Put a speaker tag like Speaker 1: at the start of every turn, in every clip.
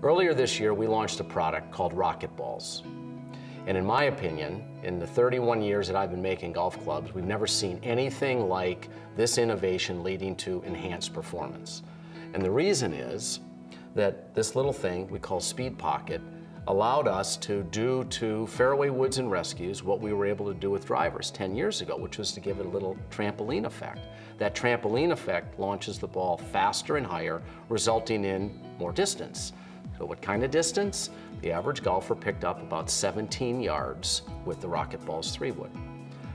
Speaker 1: Earlier this year, we launched a product called Rocket Balls. And in my opinion, in the 31 years that I've been making golf clubs, we've never seen anything like this innovation leading to enhanced performance. And the reason is that this little thing we call Speed Pocket allowed us to do to fairway woods and rescues what we were able to do with drivers 10 years ago, which was to give it a little trampoline effect. That trampoline effect launches the ball faster and higher, resulting in more distance. So what kind of distance? The average golfer picked up about 17 yards with the Rocket Balls 3-wood.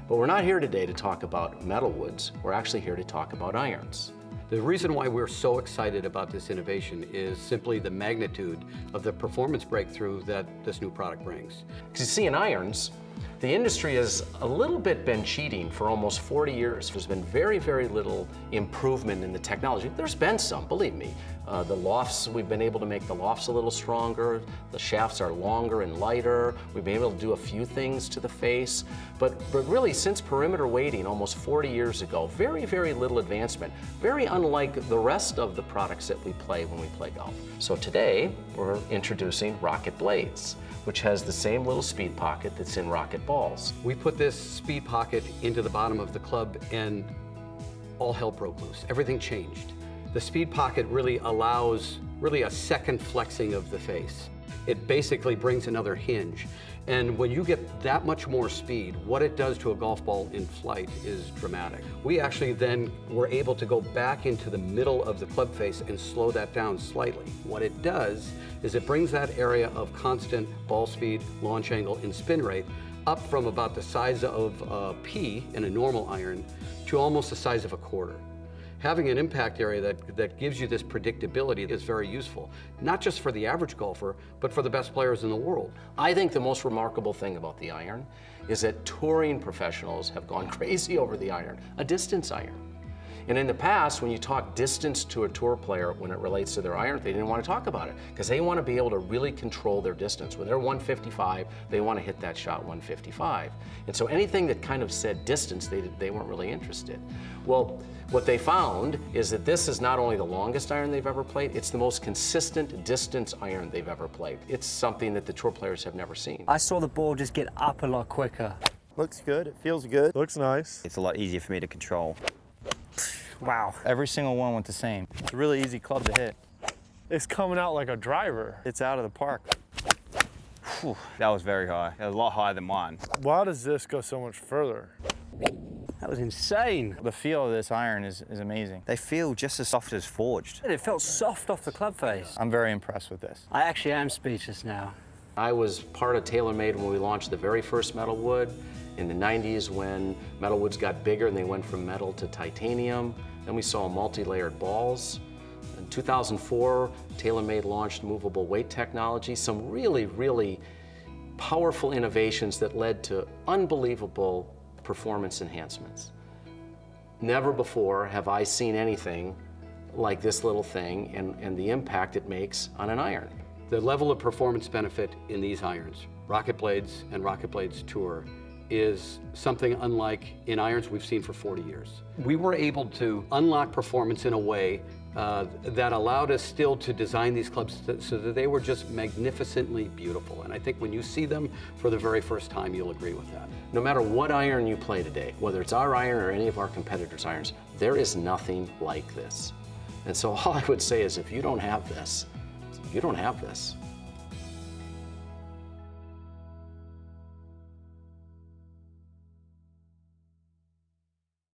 Speaker 1: But we're not here today to talk about metal woods. We're actually here to talk about irons.
Speaker 2: The reason why we're so excited about this innovation is simply the magnitude of the performance breakthrough that this new product brings.
Speaker 1: Because you see, in irons, the industry has a little bit been cheating for almost 40 years. There's been very, very little improvement in the technology. There's been some, believe me. The lofts, we've been able to make the lofts a little stronger. The shafts are longer and lighter. We've been able to do a few things to the face. But really, since perimeter weighting almost 40 years ago, very, very little advancement. Very unlike the rest of the products that we play when we play golf. So today, we're introducing RocketBladez, which has the same little speed pocket that's in Rocket Balls.
Speaker 2: We put this speed pocket into the bottom of the club and all hell broke loose. Everything changed. The speed pocket really allows a second flexing of the face. It basically brings another hinge. And when you get that much more speed, what it does to a golf ball in flight is dramatic. We actually then were able to go back into the middle of the club face and slow that down slightly. What it does is it brings that area of constant ball speed, launch angle, and spin rate up from about the size of a pea in a normal iron to almost the size of a quarter. Having an impact area that gives you this predictability is very useful, not just for the average golfer, but for the best players in the world.
Speaker 1: I think the most remarkable thing about the iron is that touring professionals have gone crazy over the iron, a distance iron. And in the past, when you talk distance to a tour player when it relates to their iron, they didn't want to talk about it because they want to be able to really control their distance. When they're 155, they want to hit that shot 155. And so anything that kind of said distance, they weren't really interested. Well, what they found is that this is not only the longest iron they've ever played, it's the most consistent distance iron they've ever played. It's something that the tour players have never seen.
Speaker 3: I saw the ball just get up a lot quicker.
Speaker 4: Looks good, it feels good.
Speaker 5: Looks nice.
Speaker 6: It's a lot easier for me to control.
Speaker 3: Wow.
Speaker 6: Every single one went the same. It's a really easy club to hit.
Speaker 5: It's coming out like a driver.
Speaker 6: It's out of the park. Whew, that was very high. It was a lot higher than mine.
Speaker 5: Why does this go so much further?
Speaker 3: That was insane.
Speaker 6: The feel of this iron is amazing. They feel just as soft as forged.
Speaker 3: It felt soft off the club face.
Speaker 6: I'm very impressed with this.
Speaker 3: I actually am speechless now.
Speaker 1: I was part of TaylorMade when we launched the very first metal wood. In the 90s, when metal woods got bigger and they went from metal to titanium. Then we saw multi-layered balls. In 2004, TaylorMade launched movable weight technology, some really, really powerful innovations that led to unbelievable performance enhancements. Never before have I seen anything like this little thing and the impact it makes on an iron.
Speaker 2: The level of performance benefit in these irons, RocketBladez and RocketBladez Tour, is something unlike in irons we've seen for 40 years. We were able to unlock performance in a way that allowed us still to design these clubs so that they were just magnificently beautiful. And I think when you see them for the very first time, you'll agree with that.
Speaker 1: No matter what iron you play today, whether it's our iron or any of our competitors' irons, there is nothing like this. And so all I would say is if you don't have this, you don't have this.